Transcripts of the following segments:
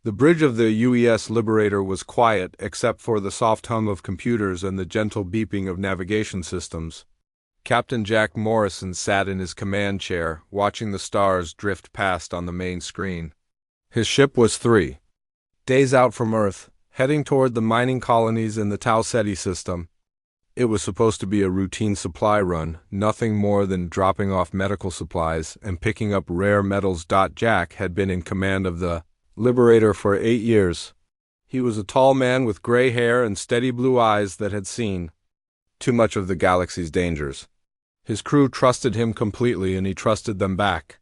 The bridge of the UES Liberator was quiet except for the soft hum of computers and the gentle beeping of navigation systems. Captain Jack Morrison sat in his command chair, watching the stars drift past on the main screen. His ship was 3 days out from Earth, heading toward the mining colonies in the Tau Ceti system. It was supposed to be a routine supply run, nothing more than dropping off medical supplies and picking up rare metals. Jack had been in command of the Liberator for 8 years. He was a tall man with gray hair and steady blue eyes that had seen too much of the galaxy's dangers. His crew trusted him completely, and he trusted them back.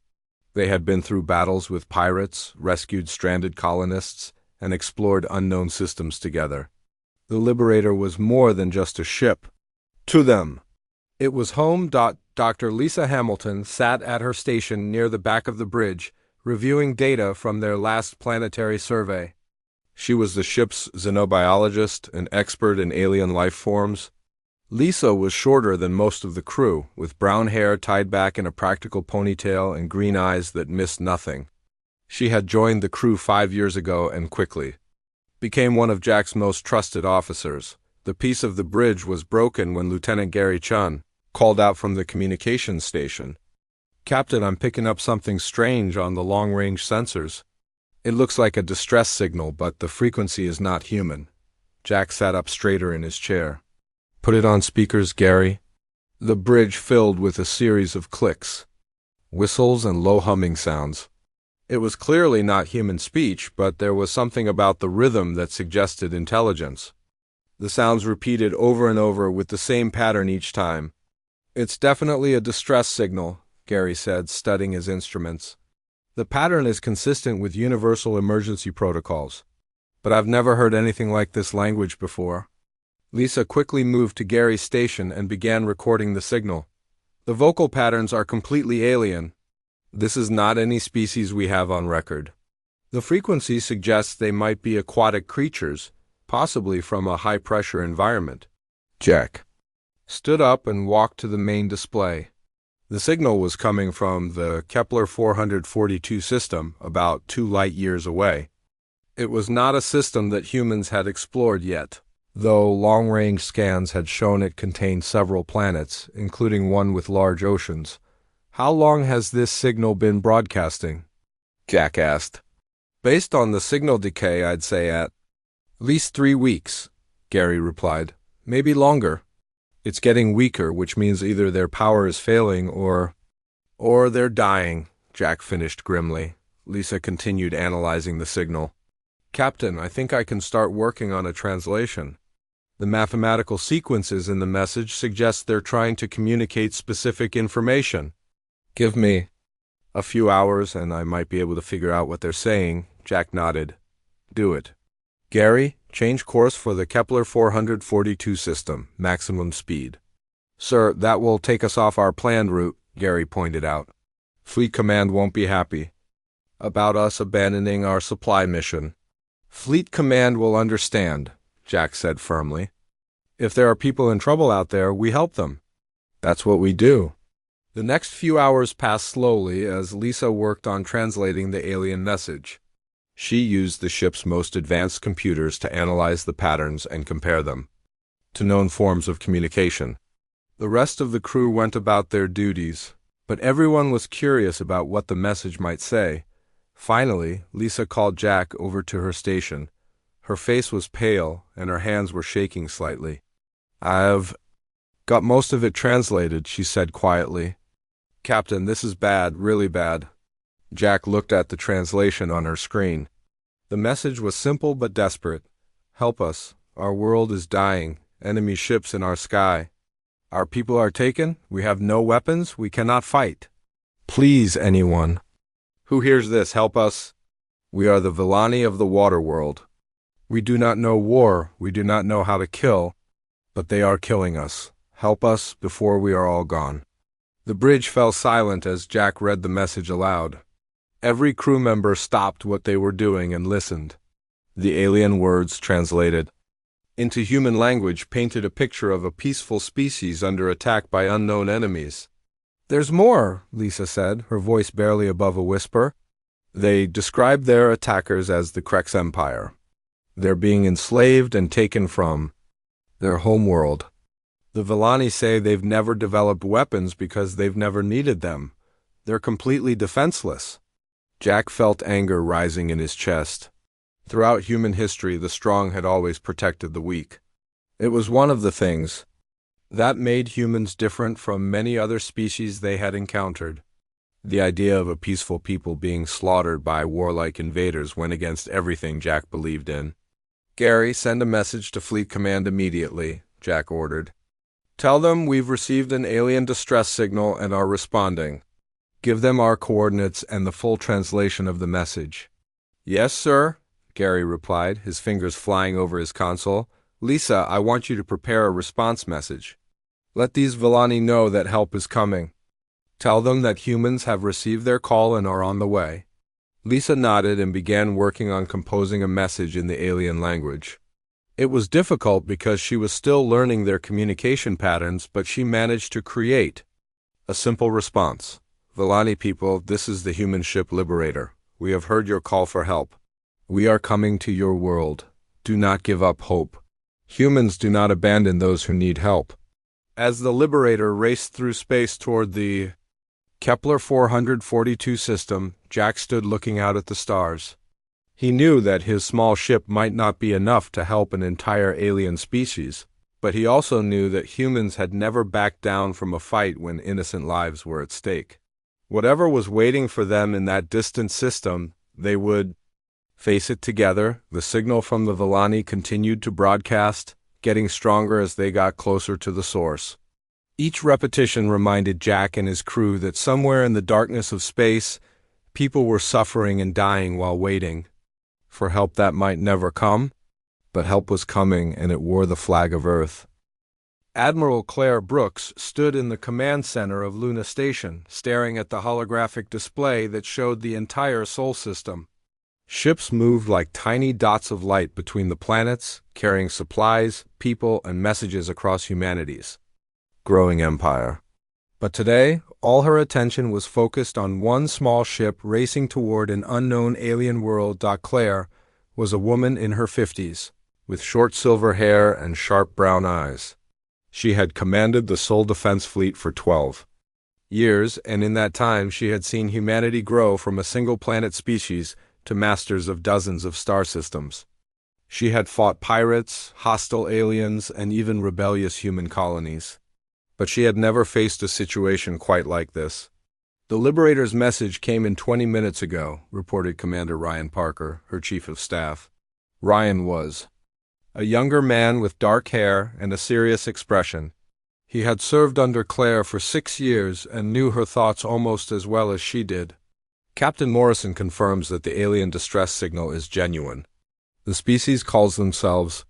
They had been through battles with pirates, rescued stranded colonists, and explored unknown systems together. The Liberator was more than just a ship to them. It was home. Dr. Lisa Hamilton sat at her station near the back of the bridge, reviewing data from their last planetary survey. She was the ship's xenobiologist, an expert in alien life forms. Lisa was shorter than most of the crew, with brown hair tied back in a practical ponytail and green eyes that missed nothing. She had joined the crew 5 years ago and quickly became one of Jack's most trusted officers. The piece of the bridge was broken when Lieutenant Gary Chun called out from the communications station. "Captain, I'm picking up something strange on the long-range sensors. It looks like a distress signal, but the frequency is not human." Jack sat up straighter in his chair. "Put it on speakers, Gary." The bridge filled with a series of clicks, whistles, and low humming sounds. It was clearly not human speech, but there was something about the rhythm that suggested intelligence. The sounds repeated over and over with the same pattern each time. "It's definitely a distress signal," Gary said, studying his instruments. "The pattern is consistent with universal emergency protocols. But I've never heard anything like this language before." Lisa quickly moved to Gary's station and began recording the signal. "The vocal patterns are completely alien. This is not any species we have on record. The frequency suggests they might be aquatic creatures, possibly from a high-pressure environment." Jack stood up and walked to the main display. The signal was coming from the Kepler 442 system, about 2 light-years away. It was not a system that humans had explored yet, though long-range scans had shown it contained several planets, including one with large oceans. "How long has this signal been broadcasting?" Jack asked. "Based on the signal decay, I'd say at least 3 weeks, Gary replied. "Maybe longer. It's getting weaker, which means either their power is failing or they're dying," Jack finished grimly. Lisa continued analyzing the signal. "Captain, I think I can start working on a translation. The mathematical sequences in the message suggest they're trying to communicate specific information. Give me a few hours and I might be able to figure out what they're saying." Jack nodded. "Do it. Gary, change course for the Kepler 442 system, maximum speed." "Sir, that will take us off our planned route," Gary pointed out. "Fleet Command won't be happy about us abandoning our supply mission." "Fleet Command will understand," Jack said firmly. "If there are people in trouble out there, we help them. That's what we do." The next few hours passed slowly as Lisa worked on translating the alien message. She used the ship's most advanced computers to analyze the patterns and compare them to known forms of communication. The rest of the crew went about their duties, but everyone was curious about what the message might say. Finally, Lisa called Jack over to her station. Her face was pale and her hands were shaking slightly. "I've got most of it translated," she said quietly. "Captain, this is bad, really bad." Jack looked at the translation on her screen. The message was simple but desperate. "Help us. Our world is dying. Enemy ships in our sky. Our people are taken. We have no weapons. We cannot fight. Please, anyone who hears this, help us. We are the Villani of the water world. We do not know war. We do not know how to kill. But they are killing us. Help us before we are all gone." The bridge fell silent as Jack read the message aloud. Every crew member stopped what they were doing and listened. The alien words, translated into human language, painted a picture of a peaceful species under attack by unknown enemies. "There's more," Lisa said, her voice barely above a whisper. They described their attackers as the Krex Empire. They're being enslaved and taken from their homeworld. The Villani say they've never developed weapons because they've never needed them. They're completely defenseless. Jack felt anger rising in his chest. Throughout human history, the strong had always protected the weak. It was one of the things that made humans different from many other species they had encountered. The idea of a peaceful people being slaughtered by warlike invaders went against everything Jack believed in. "Gary, send a message to Fleet Command immediately," Jack ordered. "Tell them we've received an alien distress signal and are responding. Give them our coordinates and the full translation of the message." "Yes, sir," Gary replied, his fingers flying over his console. "Lisa, I want you to prepare a response message. Let these Villani know that help is coming. Tell them that humans have received their call and are on the way." Lisa nodded and began working on composing a message in the alien language. It was difficult because she was still learning their communication patterns, but she managed to create a simple response. "Villani people, this is the human ship Liberator. We have heard your call for help. We are coming to your world. Do not give up hope. Humans do not abandon those who need help." As the Liberator raced through space toward the Kepler 442 system, Jack stood looking out at the stars. He knew that his small ship might not be enough to help an entire alien species, but he also knew that humans had never backed down from a fight when innocent lives were at stake. Whatever was waiting for them in that distant system, they would face it together. The signal from the Villani continued to broadcast, getting stronger as they got closer to the source. Each repetition reminded Jack and his crew that somewhere in the darkness of space, people were suffering and dying while waiting for help that might never come, but help was coming, and it wore the flag of Earth. Admiral Claire Brooks stood in the command center of Luna Station, staring at the holographic display that showed the entire Sol system. Ships moved like tiny dots of light between the planets, carrying supplies, people, and messages across humanity's growing empire. But today, all her attention was focused on one small ship racing toward an unknown alien world. Claire was a woman in her 50s, with short silver hair and sharp brown eyes. She had commanded the Sol Defense Fleet for 12 years, and in that time she had seen humanity grow from a single planet species to masters of dozens of star systems. She had fought pirates, hostile aliens, and even rebellious human colonies. But she had never faced a situation quite like this. "The Liberator's message came in 20 minutes ago," reported Commander Ryan Parker, her chief of staff. Ryan was a younger man with dark hair and a serious expression. He had served under Claire for 6 years and knew her thoughts almost as well as she did. "Captain Morrison confirms that the alien distress signal is genuine. The species calls themselves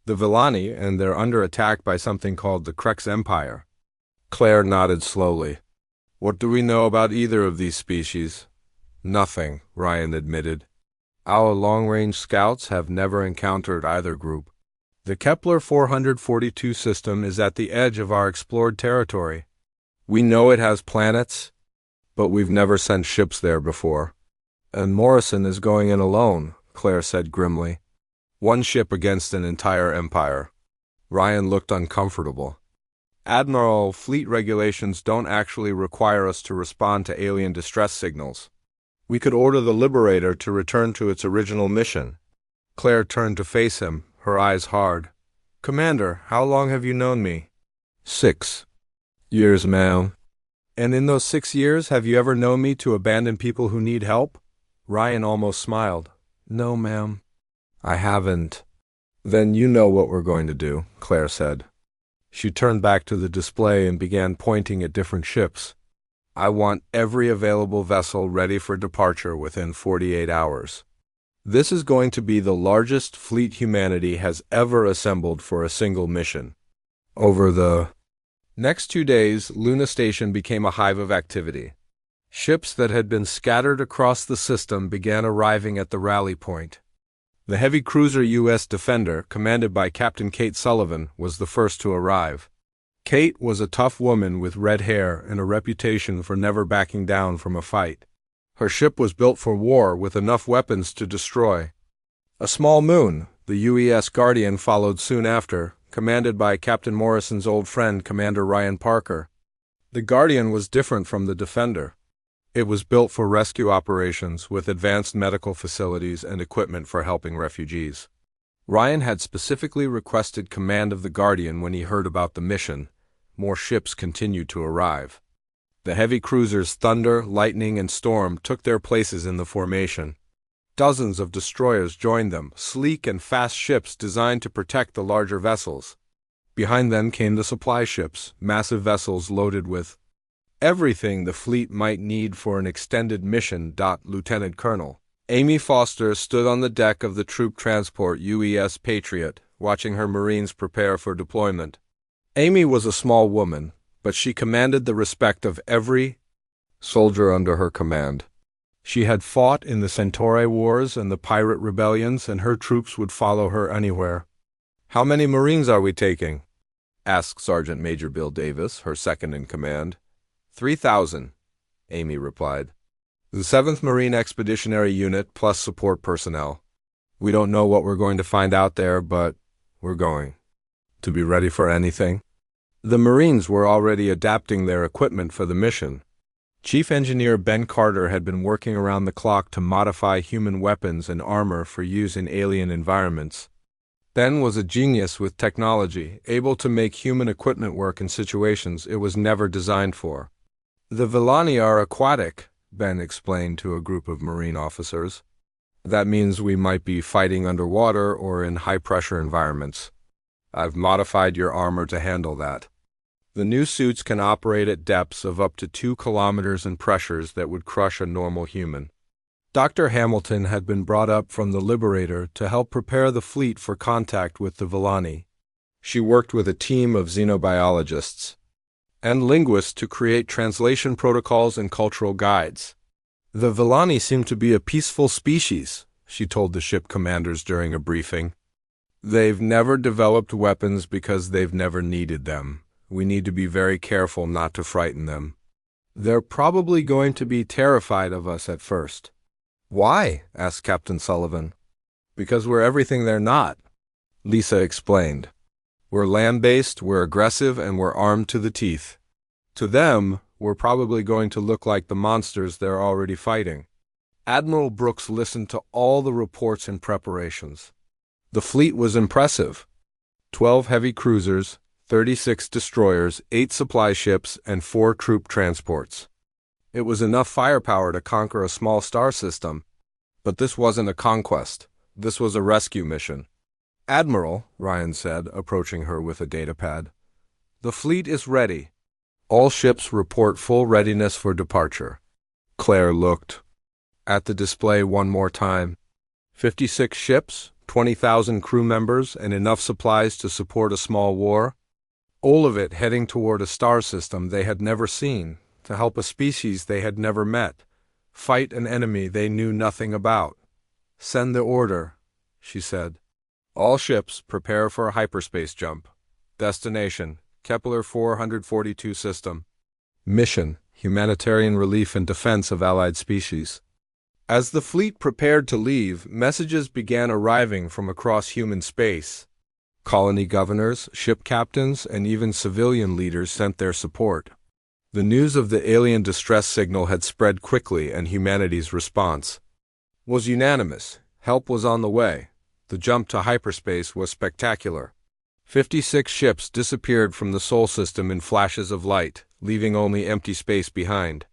the Villani, and they're under attack by something called the Krex Empire." Claire nodded slowly. "What do we know about either of these species?" "Nothing," Ryan admitted. "Our long-range scouts have never encountered either group. The Kepler 442 system is at the edge of our explored territory. We know it has planets, but we've never sent ships there before." "And Morrison is going in alone," Claire said grimly. "One ship against an entire empire." Ryan looked uncomfortable. "Admiral, fleet regulations don't actually require us to respond to alien distress signals. We could order the Liberator to return to its original mission." Claire turned to face him, her eyes hard. "Commander, how long have you known me?" 6 years, ma'am." "And in those 6 years, have you ever known me to abandon people who need help?" Ryan almost smiled. "No, ma'am." "I haven't." "Then you know what we're going to do," Claire said. She turned back to the display and began pointing at different ships. "I want every available vessel ready for departure within 48 hours. This is going to be the largest fleet humanity has ever assembled for a single mission." Over the next 2 days, Luna Station became a hive of activity. Ships that had been scattered across the system began arriving at the rally point. The heavy cruiser U.S. Defender, commanded by Captain Kate Sullivan, was the first to arrive. Kate was a tough woman with red hair and a reputation for never backing down from a fight. Her ship was built for war with enough weapons to destroy. A small moon, the UES Guardian, followed soon after, commanded by Captain Morrison's old friend, Commander Ryan Parker. The Guardian was different from the Defender. It was built for rescue operations with advanced medical facilities and equipment for helping refugees. Ryan had specifically requested command of the Guardian when he heard about the mission. More ships continued to arrive. The heavy cruisers Thunder, Lightning, and Storm took their places in the formation. Dozens of destroyers joined them, sleek and fast ships designed to protect the larger vessels. Behind them came the supply ships, massive vessels loaded with everything the fleet might need for an extended mission. Lieutenant Colonel Amy Foster stood on the deck of the troop transport UES Patriot, watching her Marines prepare for deployment. Amy was a small woman, but she commanded the respect of every soldier under her command. She had fought in the Centauri Wars and the Pirate Rebellions, and her troops would follow her anywhere. "How many Marines are we taking?" asked Sergeant Major Bill Davis, her second-in-command. 3,000, Amy replied. "The 7th Marine Expeditionary Unit plus support personnel. We don't know what we're going to find out there, but we're going to be ready for anything." The Marines were already adapting their equipment for the mission. Chief Engineer Ben Carter had been working around the clock to modify human weapons and armor for use in alien environments. Ben was a genius with technology, able to make human equipment work in situations it was never designed for. "The Villani are aquatic," Ben explained to a group of Marine officers. "That means we might be fighting underwater or in high-pressure environments. I've modified your armor to handle that. The new suits can operate at depths of up to 2 kilometers and pressures that would crush a normal human." Dr. Hamilton had been brought up from the Liberator to help prepare the fleet for contact with the Villani. She worked with a team of xenobiologists and linguists to create translation protocols and cultural guides. "The Villani seem to be a peaceful species," she told the ship commanders during a briefing. "They've never developed weapons because they've never needed them. We need to be very careful not to frighten them. They're probably going to be terrified of us at first." "Why?" asked Captain Sullivan. "Because we're everything they're not," Lisa explained. "We're land-based, we're aggressive, and we're armed to the teeth. To them, we're probably going to look like the monsters they're already fighting." Admiral Brooks listened to all the reports and preparations. The fleet was impressive. 12 heavy cruisers, 36 destroyers, 8 supply ships, and 4 troop transports. It was enough firepower to conquer a small star system. But this wasn't a conquest. This was a rescue mission. "Admiral," Ryan said, approaching her with a datapad, "the fleet is ready. All ships report full readiness for departure." Claire looked at the display one more time. 56 ships, 20,000 crew members, and enough supplies to support a small war. All of it heading toward a star system they had never seen, to help a species they had never met, fight an enemy they knew nothing about. "Send the order," she said. "All ships prepare for a hyperspace jump. Destination, Kepler 442 system. Mission, humanitarian relief and defense of allied species." As the fleet prepared to leave, messages began arriving from across human space. Colony governors, ship captains, and even civilian leaders sent their support. The news of the alien distress signal had spread quickly, and humanity's response was unanimous. Help was on the way. The jump to hyperspace was spectacular. 56 ships disappeared from the Sol system in flashes of light, leaving only empty space behind.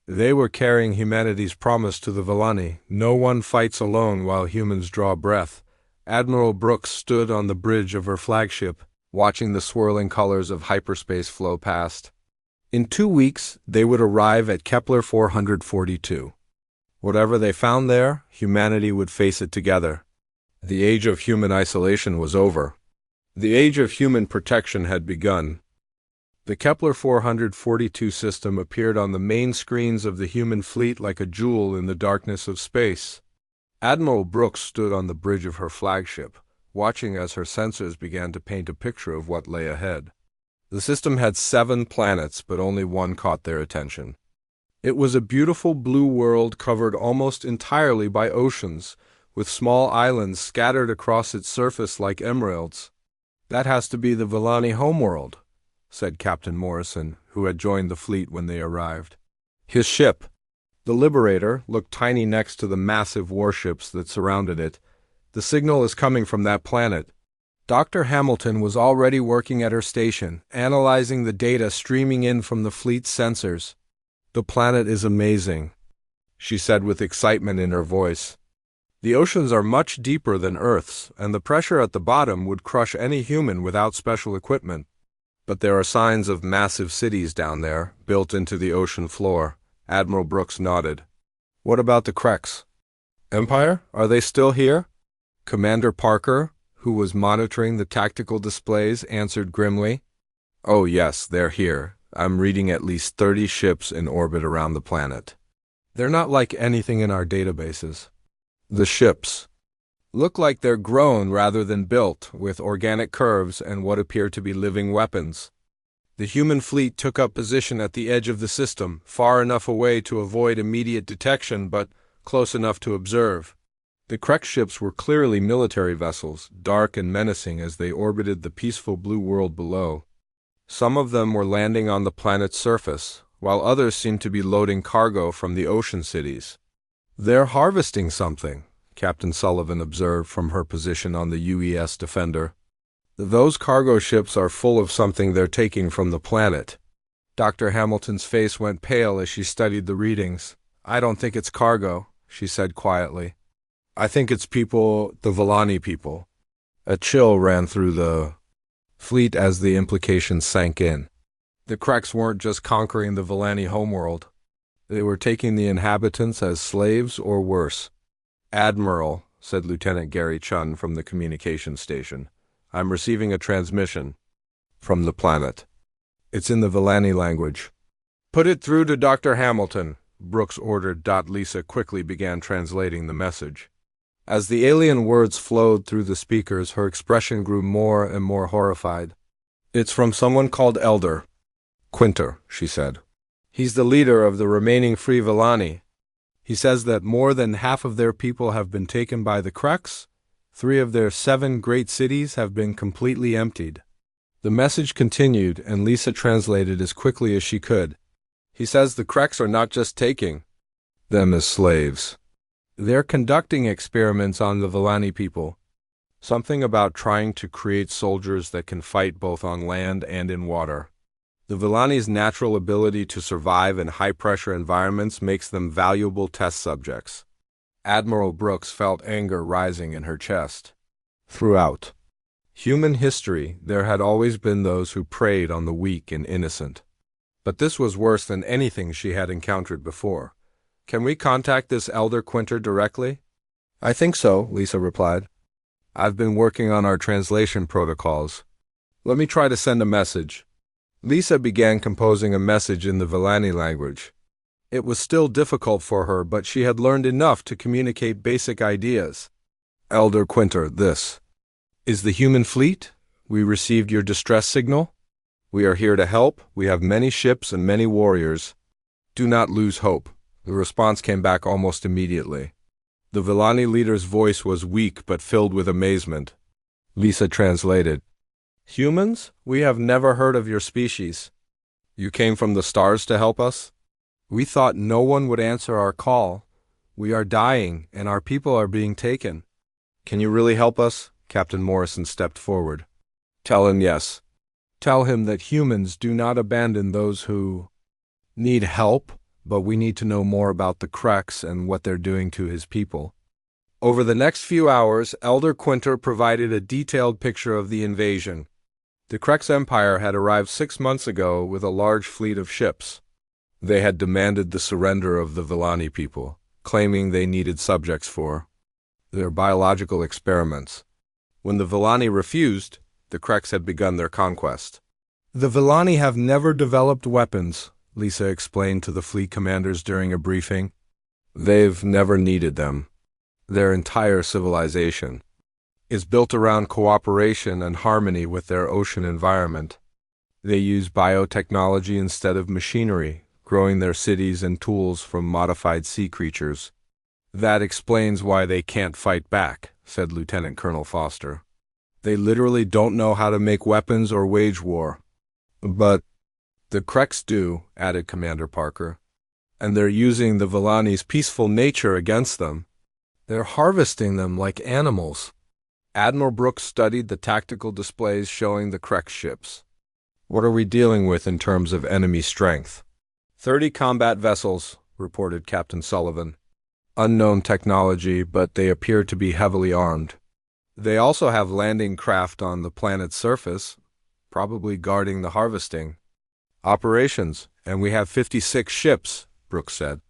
They were carrying humanity's promise to the Villani: no one fights alone while humans draw breath. Admiral Brooks stood on the bridge of her flagship, watching the swirling colors of hyperspace flow past. In 2 weeks, they would arrive at Kepler 442. Whatever they found there, humanity would face it together. The age of human isolation was over. The age of human protection had begun. The Kepler 442 system appeared on the main screens of the human fleet like a jewel in the darkness of space. Admiral Brooks stood on the bridge of her flagship, watching as her sensors began to paint a picture of what lay ahead. The system had 7 planets, but only one caught their attention. It was a beautiful blue world covered almost entirely by oceans, with small islands scattered across its surface like emeralds. "That has to be the Villani homeworld," said Captain Morrison, who had joined the fleet when they arrived. His ship, the Liberator, looked tiny next to the massive warships that surrounded it. "The signal is coming from that planet." Dr. Hamilton was already working at her station, analyzing the data streaming in from the fleet's sensors. "The planet is amazing," she said with excitement in her voice. "The oceans are much deeper than Earth's, and the pressure at the bottom would crush any human without special equipment. But there are signs of massive cities down there, built into the ocean floor." Admiral Brooks nodded. "What about the Kreks? Empire? Are they still here?" Commander Parker, who was monitoring the tactical displays, answered grimly. "Oh yes, they're here. I'm reading at least 30 ships in orbit around the planet. They're not like anything in our databases. The ships look like they're grown rather than built, with organic curves and what appear to be living weapons." The human fleet took up position at the edge of the system, far enough away to avoid immediate detection, but close enough to observe. The Krek ships were clearly military vessels, dark and menacing as they orbited the peaceful blue world below. Some of them were landing on the planet's surface, while others seemed to be loading cargo from the ocean cities. "They're harvesting something," Captain Sullivan observed from her position on the UES Defender. "Those cargo ships are full of something they're taking from the planet." Dr. Hamilton's face went pale as she studied the readings. "I don't think it's cargo," she said quietly. "I think it's people, the Villani people." A chill ran through the fleet as the implications sank in. The Kreks weren't just conquering the Villani homeworld. They were taking the inhabitants as slaves or worse. "Admiral," said Lieutenant Gary Chun from the communication station, "I'm receiving a transmission from the planet. It's in the Villani language." "Put it through to Dr. Hamilton," Brooks ordered. Lisa quickly began translating the message. As the alien words flowed through the speakers, her expression grew more and more horrified. "It's from someone called Elder Quinter," she said. "He's the leader of the remaining free Villani. He says that more than half of their people have been taken by the Kreks. 3 of their 7 great cities have been completely emptied." The message continued, and Lisa translated as quickly as she could. "He says the Kreks are not just taking them as slaves. They're conducting experiments on the Villani people. Something about trying to create soldiers that can fight both on land and in water. The Villani's natural ability to survive in high-pressure environments makes them valuable test subjects." Admiral Brooks felt anger rising in her chest. Throughout human history, there had always been those who preyed on the weak and innocent. But this was worse than anything she had encountered before. "Can we contact this Elder Quinter directly?" "I think so," Lisa replied. "I've been working on our translation protocols. Let me try to send a message." Lisa began composing a message in the Villani language. It was still difficult for her, but she had learned enough to communicate basic ideas. "Elder Quinter, this is the human fleet. We received your distress signal. We are here to help. We have many ships and many warriors. Do not lose hope." The response came back almost immediately. The Villani leader's voice was weak but filled with amazement. Lisa translated. "Humans, we have never heard of your species. You came from the stars to help us? We thought no one would answer our call. We are dying, and our people are being taken. Can you really help us?" Captain Morrison stepped forward. "Tell him yes. Tell him that humans do not abandon those who need help, but we need to know more about the Kreks and what they're doing to his people." Over the next few hours, Elder Quinter provided a detailed picture of the invasion. The Kreks Empire had arrived 6 months ago with a large fleet of ships. They had demanded the surrender of the Villani people, claiming they needed subjects for their biological experiments. When the Villani refused, the Kreks had begun their conquest. "The Villani have never developed weapons," Lisa explained to the fleet commanders during a briefing. "They've never needed them. Their entire civilization is built around cooperation and harmony with their ocean environment. They use biotechnology instead of machinery, growing their cities and tools from modified sea creatures. That explains why they can't fight back, said Lieutenant Colonel Foster. They literally don't know how to make weapons or wage war. But the Kreks do, added Commander Parker. And they're using the Villani's peaceful nature against them. They're harvesting them like animals. Admiral Brooks studied the tactical displays showing the Krek ships. What are we dealing with in terms of enemy strength? 30 combat vessels, reported Captain Sullivan. Unknown technology, but they appear to be heavily armed. They also have landing craft on the planet's surface, probably guarding the harvesting operations, and we have 56 ships, Brooks said.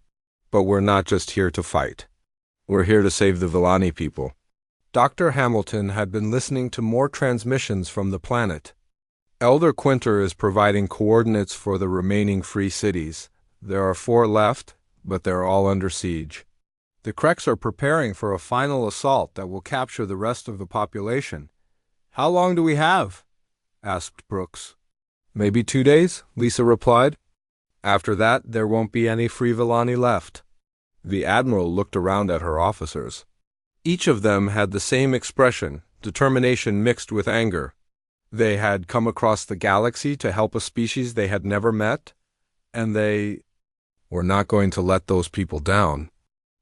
But we're not just here to fight. We're here to save the Villani people. Dr. Hamilton had been listening to more transmissions from the planet. Elder Quinter is providing coordinates for the remaining free cities. There are 4 left, but they're all under siege. The Kreks are preparing for a final assault that will capture the rest of the population. How long do we have? Asked Brooks. Maybe 2 days, Lisa replied. After that, there won't be any free Villani left. The Admiral looked around at her officers. Each of them had the same expression, determination mixed with anger. They had come across the galaxy to help a species they had never met, and they were not going to let those people down.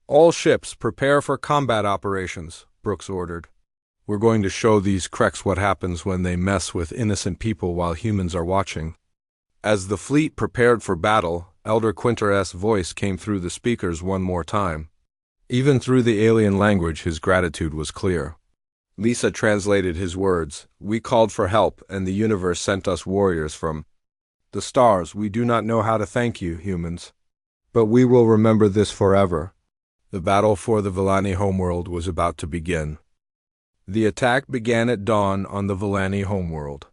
All ships prepare for combat operations, Brooks ordered. We're going to show these Kreks what happens when they mess with innocent people while humans are watching. As the fleet prepared for battle, Elder Quinter's voice came through the speakers one more time. Even through the alien language, his gratitude was clear. Lisa translated his words. We called for help, and the universe sent us warriors from the stars. We do not know how to thank you, humans. But we will remember this forever. The battle for the Villani homeworld was about to begin. The attack began at dawn on the Villani homeworld.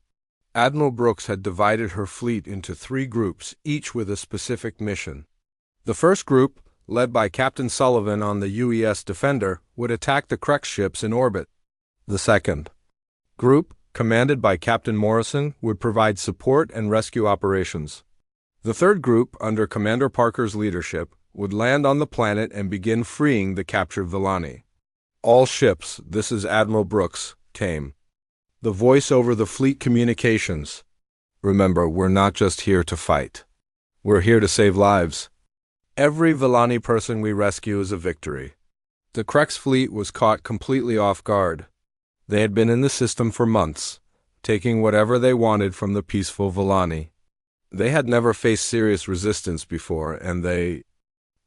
Admiral Brooks had divided her fleet into 3 groups, each with a specific mission. The first group, led by Captain Sullivan on the UES Defender, would attack the Krek ships in orbit. The second group, commanded by Captain Morrison, would provide support and rescue operations. The third group, under Commander Parker's leadership, would land on the planet and begin freeing the captured Villani. All ships, this is Admiral Brooks, came. The voice over the fleet communications. Remember, we're not just here to fight. We're here to save lives. Every Villani person we rescue is a victory. The Kreks fleet was caught completely off guard. They had been in the system for months, taking whatever they wanted from the peaceful Villani. They had never faced serious resistance before, and they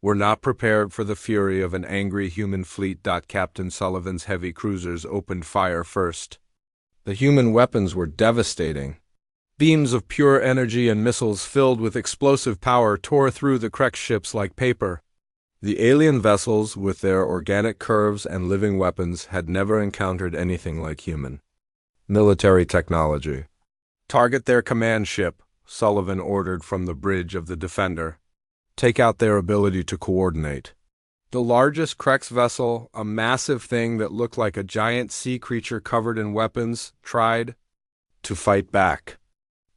were not prepared for the fury of an angry human fleet. Captain Sullivan's heavy cruisers opened fire first. The human weapons were devastating. Beams of pure energy and missiles filled with explosive power tore through the Krek ships like paper. The alien vessels, with their organic curves and living weapons, had never encountered anything like human military technology. Target their command ship, Sullivan ordered from the bridge of the Defender. Take out their ability to coordinate. The largest Kreks vessel, a massive thing that looked like a giant sea creature covered in weapons, tried to fight back.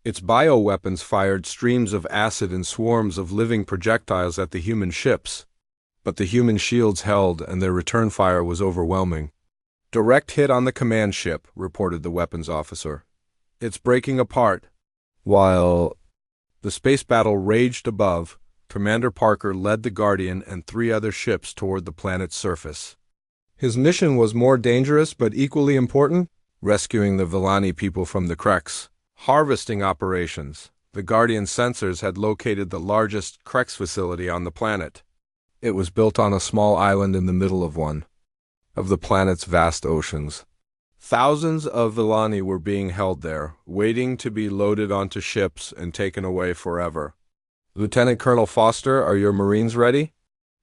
Its bioweapons fired streams of acid and swarms of living projectiles at the human ships. But the human shields held, and their return fire was overwhelming. Direct hit on the command ship, reported the weapons officer. It's breaking apart. While the space battle raged above, Commander Parker led the Guardian and 3 other ships toward the planet's surface. His mission was more dangerous but equally important, rescuing the Villani people from the Kreks. Harvesting operations. The Guardian sensors had located the largest Kreks facility on the planet. It was built on a small island in the middle of one of the planet's vast oceans. Thousands of Villani were being held there, waiting to be loaded onto ships and taken away forever. Lieutenant Colonel Foster, are your Marines ready?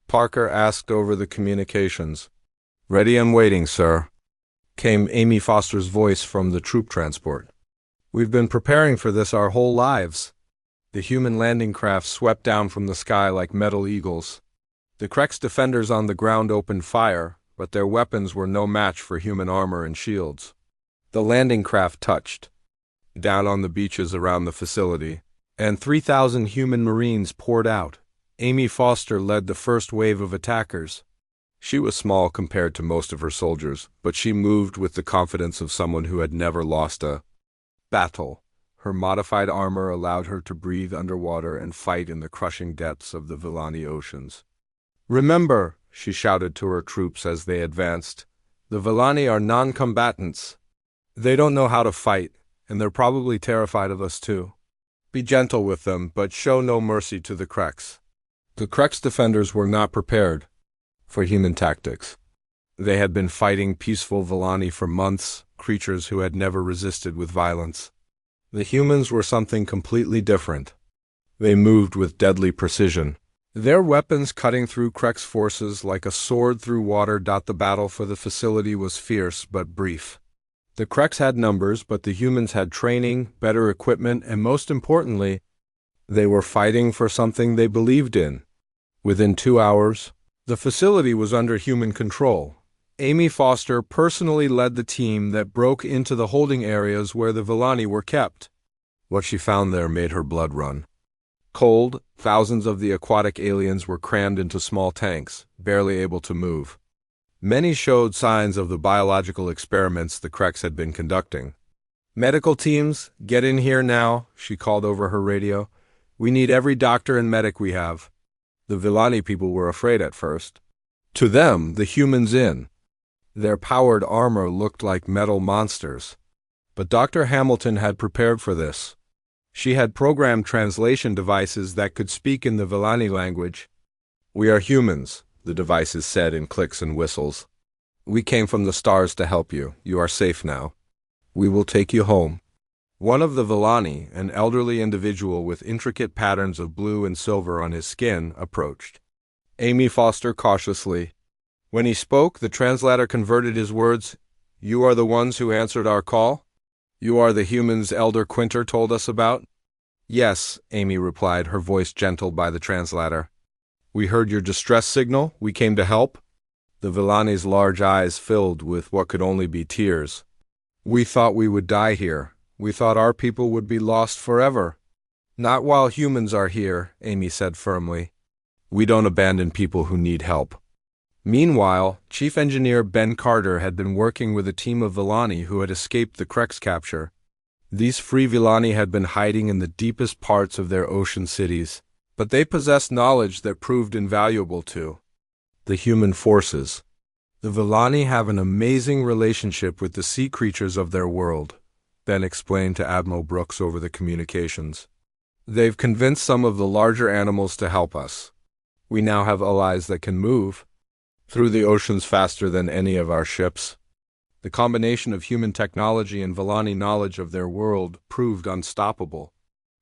Parker asked over the communications. Ready and waiting, sir, came Amy Foster's voice from the troop transport. We've been preparing for this our whole lives. The human landing craft swept down from the sky like metal eagles. The Kreks defenders on the ground opened fire, but their weapons were no match for human armor and shields. The landing craft touched down on the beaches around the facility. and 3,000 human marines poured out. Amy Foster led the first wave of attackers. She was small compared to most of her soldiers, but she moved with the confidence of someone who had never lost a battle. Her modified armor allowed her to breathe underwater and fight in the crushing depths of the Villani oceans. "Remember," she shouted to her troops as they advanced, "the Villani are non-combatants. They don't know how to fight, and they're probably terrified of us too. Be gentle with them, but show no mercy to the Kreks." The Kreks defenders were not prepared for human tactics. They had been fighting peaceful Villani for months, creatures who had never resisted with violence. The humans were something completely different. They moved with deadly precision, their weapons cutting through Krek's forces like a sword through water. The battle for the facility was fierce but brief. The Kreks had numbers, but the humans had training, better equipment, and most importantly, they were fighting for something they believed in. Within 2 hours, the facility was under human control. Amy Foster personally led the team that broke into the holding areas where the Villani were kept. What she found there made her blood run. Cold, thousands of the aquatic aliens were crammed into small tanks, barely able to move. Many showed signs of the biological experiments the Kreks had been conducting. "Medical teams, get in here now," she called over her radio. "We need every doctor and medic we have." The Villani people were afraid at first. To them, the humans in their powered armor looked like metal monsters. But Dr. Hamilton had prepared for this. She had programmed translation devices that could speak in the Villani language. "We are humans," the devices said in clicks and whistles. "We came from the stars to help you. You are safe now. We will take you home." One of the Villani, an elderly individual with intricate patterns of blue and silver on his skin, approached Amy Foster cautiously. When he spoke, the translator converted his words. "You are the ones who answered our call? You are the humans Elder Quinter told us about?" "Yes," Amy replied, her voice gentled by the translator. "We heard your distress signal. We came to help." The Villani's large eyes filled with what could only be tears. "We thought we would die here. We thought our people would be lost forever." "Not while humans are here," Amy said firmly. "We don't abandon people who need help." Meanwhile, Chief Engineer Ben Carter had been working with a team of Villani who had escaped the Kreks capture. These free Villani had been hiding in the deepest parts of their ocean cities, but they possessed knowledge that proved invaluable to the human forces. The Villani have an amazing relationship with the sea creatures of their world, Ben explained to Admiral Brooks over the communications. "They've convinced some of the larger animals to help us. We now have allies that can move through the oceans faster than any of our ships." The combination of human technology and Villani knowledge of their world proved unstoppable.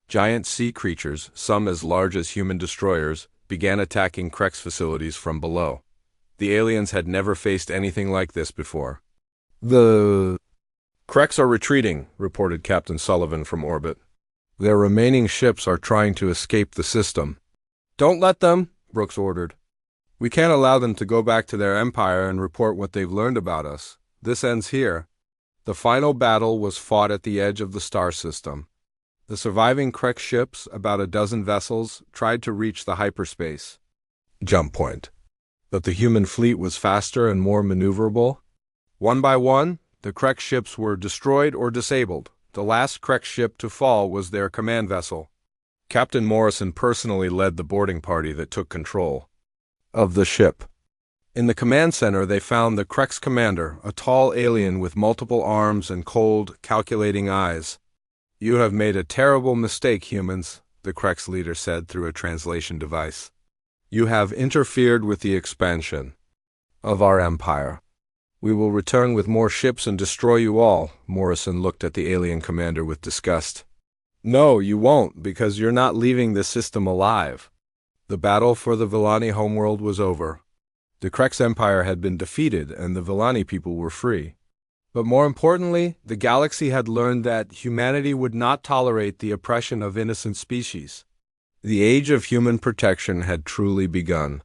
Giant sea creatures, some as large as human destroyers, began attacking Kreks facilities from below. The aliens had never faced anything like this before. "The Kreks are retreating," reported Captain Sullivan from orbit. "Their remaining ships are trying to escape the system." "Don't let them," Brooks ordered. "We can't allow them to go back to their empire and report what they've learned about us. This ends here." The final battle was fought at the edge of the star system. The surviving Krek ships, about a dozen vessels, tried to reach the hyperspace jump point. But the human fleet was faster and more maneuverable. One by one, the Krek ships were destroyed or disabled. The last Krek ship to fall was their command vessel. Captain Morrison personally led the boarding party that took control of the ship. In the command center, they found the Krek's commander, a tall alien with multiple arms and cold, calculating eyes. "You have made a terrible mistake, humans," the Krek's leader said through a translation device. "You have interfered with the expansion of our empire. We will return with more ships and destroy you all." Morrison looked at the alien commander with disgust. "No, you won't, because you're not leaving the system alive." The battle for the Villani homeworld was over. The Krek's empire had been defeated and the Villani people were free. But more importantly, the galaxy had learned that humanity would not tolerate the oppression of innocent species. The age of human protection had truly begun.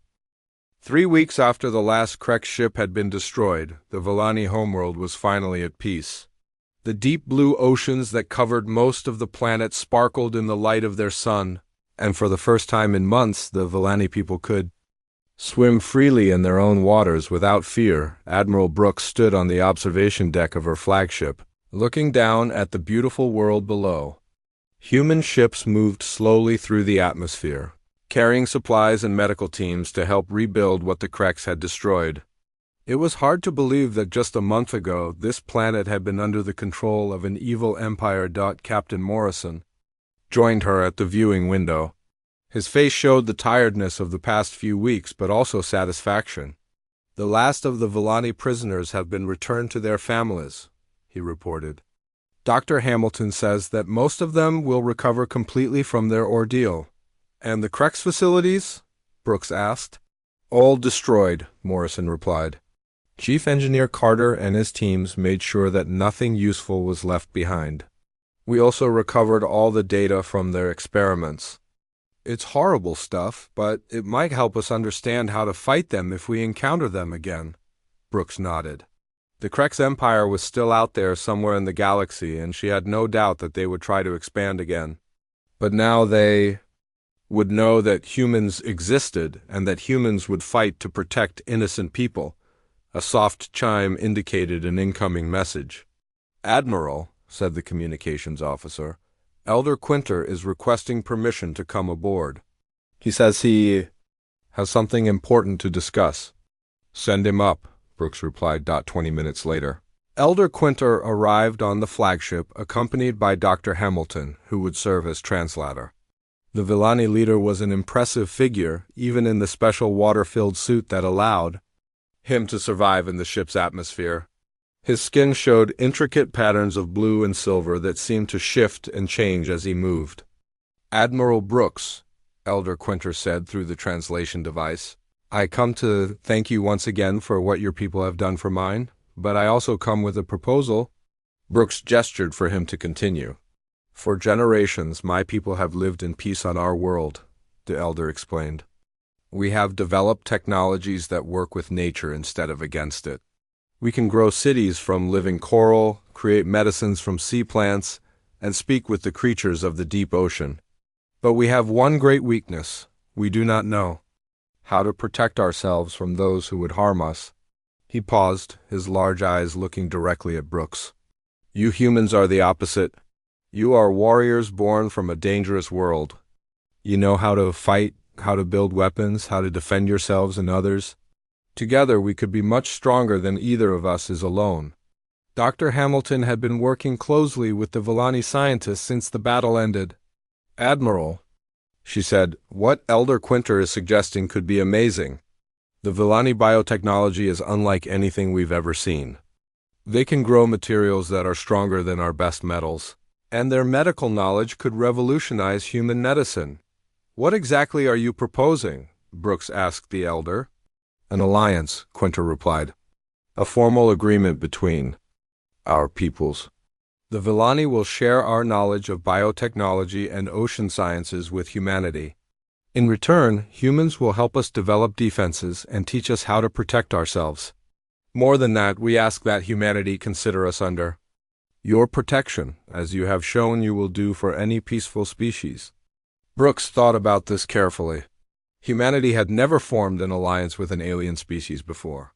3 weeks after the last Krek ship had been destroyed, the Villani homeworld was finally at peace. The deep blue oceans that covered most of the planet sparkled in the light of their sun, and for the first time in months the Villani people could swim freely in their own waters without fear. Admiral Brooks stood on the observation deck of her flagship, looking down at the beautiful world below. Human ships moved slowly through the atmosphere, carrying supplies and medical teams to help rebuild what the Kreks had destroyed. It was hard to believe that just a month ago this planet had been under the control of an evil empire. Captain Morrison joined her at the viewing window. His face showed the tiredness of the past few weeks, but also satisfaction. "The last of the Villani prisoners have been returned to their families," he reported. "Dr. Hamilton says that most of them will recover completely from their ordeal." "And the Kreks facilities?" Brooks asked. "All destroyed," Morrison replied. Chief Engineer Carter and his teams made sure that nothing useful was left behind. "We also recovered all the data from their experiments. It's horrible stuff, but it might help us understand how to fight them if we encounter them again." Brooks nodded. The Kreks Empire was still out there somewhere in the galaxy, and she had no doubt that they would try to expand again. But now they would know that humans existed and that humans would fight to protect innocent people. A soft chime indicated an incoming message. "Admiral," said the communications officer, "Elder Quinter is requesting permission to come aboard. He says he has something important to discuss." "Send him up," Brooks replied. 20 minutes later, Elder Quinter arrived on the flagship, accompanied by Dr. Hamilton, who would serve as translator. The Villani leader was an impressive figure, even in the special water-filled suit that allowed him to survive in the ship's atmosphere. His skin showed intricate patterns of blue and silver that seemed to shift and change as he moved. "Admiral Brooks," Elder Quinter said through the translation device, "I come to thank you once again for what your people have done for mine, but I also come with a proposal." Brooks gestured for him to continue. "For generations, my people have lived in peace on our world," the elder explained. "We have developed technologies that work with nature instead of against it. We can grow cities from living coral, create medicines from sea plants, and speak with the creatures of the deep ocean. But we have one great weakness: we do not know how to protect ourselves from those who would harm us." He paused, his large eyes looking directly at Brooks. "You humans are the opposite. You are warriors born from a dangerous world. You know how to fight, how to build weapons, how to defend yourselves and others. Together we could be much stronger than either of us is alone." Dr. Hamilton had been working closely with the Villani scientists since the battle ended. "Admiral," she said, "what Elder Quinter is suggesting could be amazing. The Villani biotechnology is unlike anything we've ever seen. They can grow materials that are stronger than our best metals, and their medical knowledge could revolutionize human medicine." "What exactly are you proposing?" Brooks asked the elder. "An alliance," Quinter replied. "A formal agreement between our peoples. The Villani will share our knowledge of biotechnology and ocean sciences with humanity. In return, humans will help us develop defenses and teach us how to protect ourselves. More than that, we ask that humanity consider us under your protection, as you have shown you will do for any peaceful species." Brooks thought about this carefully. Humanity had never formed an alliance with an alien species before.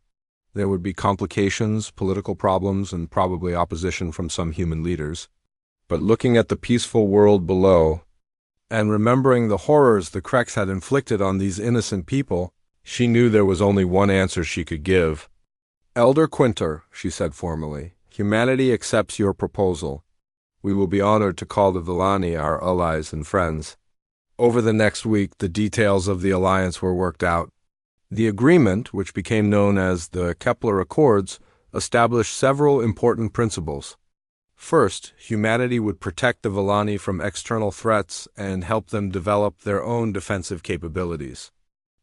There would be complications, political problems, and probably opposition from some human leaders. But looking at the peaceful world below, and remembering the horrors the Kreks had inflicted on these innocent people, she knew there was only one answer she could give. "Elder Quinter," she said formally, "humanity accepts your proposal. We will be honored to call the Villani our allies and friends." Over the next week, the details of the alliance were worked out. The agreement, which became known as the Kepler Accords, established several important principles. First, humanity would protect the Villani from external threats and help them develop their own defensive capabilities.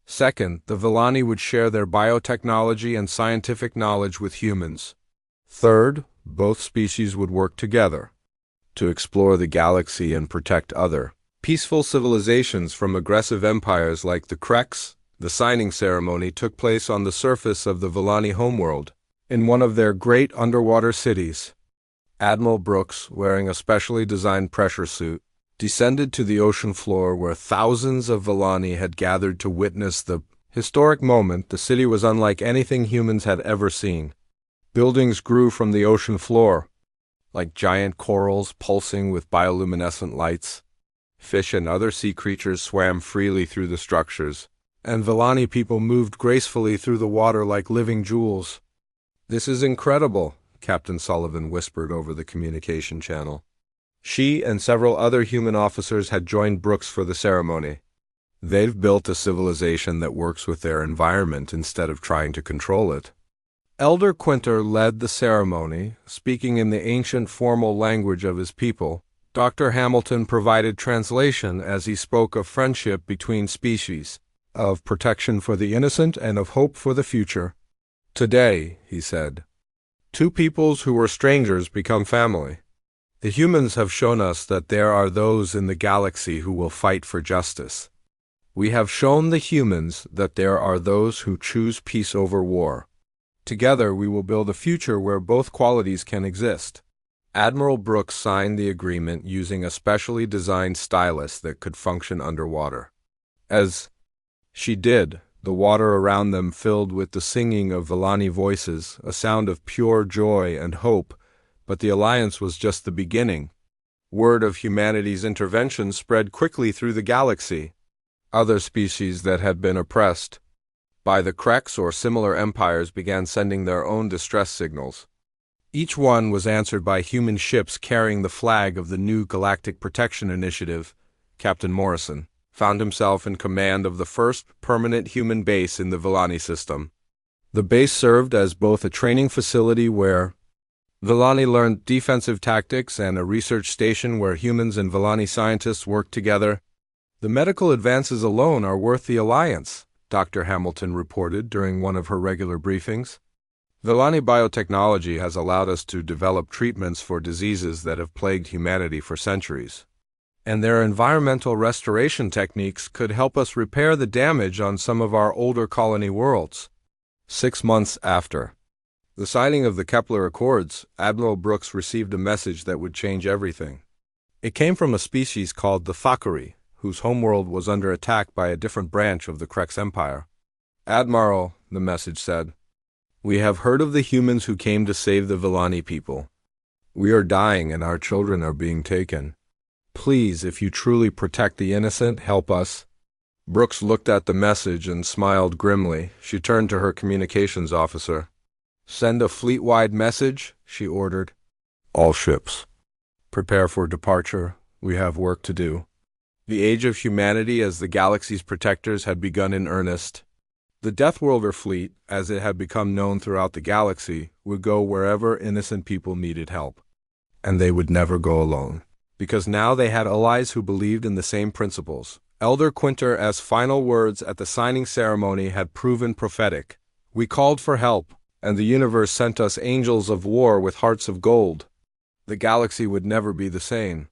Second, the Villani would share their biotechnology and scientific knowledge with humans. Third, both species would work together to explore the galaxy and protect other peaceful civilizations from aggressive empires like the Kreks. The signing ceremony took place on the surface of the Villani homeworld, in one of their great underwater cities. Admiral Brooks, wearing a specially designed pressure suit, descended to the ocean floor where thousands of Villani had gathered to witness the historic moment. The city was unlike anything humans had ever seen. Buildings grew from the ocean floor, like giant corals pulsing with bioluminescent lights. Fish and other sea creatures swam freely through the structures, and Villani people moved gracefully through the water like living jewels. "This is incredible," Captain Sullivan whispered over the communication channel. She and several other human officers had joined Brooks for the ceremony. "They've built a civilization that works with their environment instead of trying to control it." Elder Quinter led the ceremony, speaking in the ancient formal language of his people. Dr. Hamilton provided translation as he spoke of friendship between species, of protection for the innocent and of hope for the future. "Today," he said, "two peoples who were strangers become family. The humans have shown us that there are those in the galaxy who will fight for justice. We have shown the humans that there are those who choose peace over war. Together we will build a future where both qualities can exist." Admiral Brooks signed the agreement using a specially designed stylus that could function underwater. As she did, the water around them filled with the singing of Villani voices, a sound of pure joy and hope, but the alliance was just the beginning. Word of humanity's intervention spread quickly through the galaxy. Other species that had been oppressed by the Kreks or similar empires began sending their own distress signals. Each one was answered by human ships carrying the flag of the new Galactic Protection Initiative. Captain Morrison found himself in command of the first permanent human base in the Villani system. The base served as both a training facility where Villani learned defensive tactics and a research station where humans and Villani scientists worked together. "The medical advances alone are worth the alliance," Dr. Hamilton reported during one of her regular briefings. "Villani biotechnology has allowed us to develop treatments for diseases that have plagued humanity for centuries. And their environmental restoration techniques could help us repair the damage on some of our older colony worlds." 6 months after the signing of the Kepler Accords, Admiral Brooks received a message that would change everything. It came from a species called the Thakari, whose homeworld was under attack by a different branch of the Kreks Empire. "Admiral," the message said, "we have heard of the humans who came to save the Villani people. We are dying and our children are being taken. Please, if you truly protect the innocent, help us." Brooks looked at the message and smiled grimly. She turned to her communications officer. "Send a fleet-wide message," she ordered. "All ships, prepare for departure. We have work to do." The age of humanity as the galaxy's protectors had begun in earnest. The Deathworlder fleet, as it had become known throughout the galaxy, would go wherever innocent people needed help. And they would never go alone, because now they had allies who believed in the same principles. Elder Quinter's final words at the signing ceremony had proven prophetic. "We called for help, and the universe sent us angels of war with hearts of gold. The galaxy would never be the same."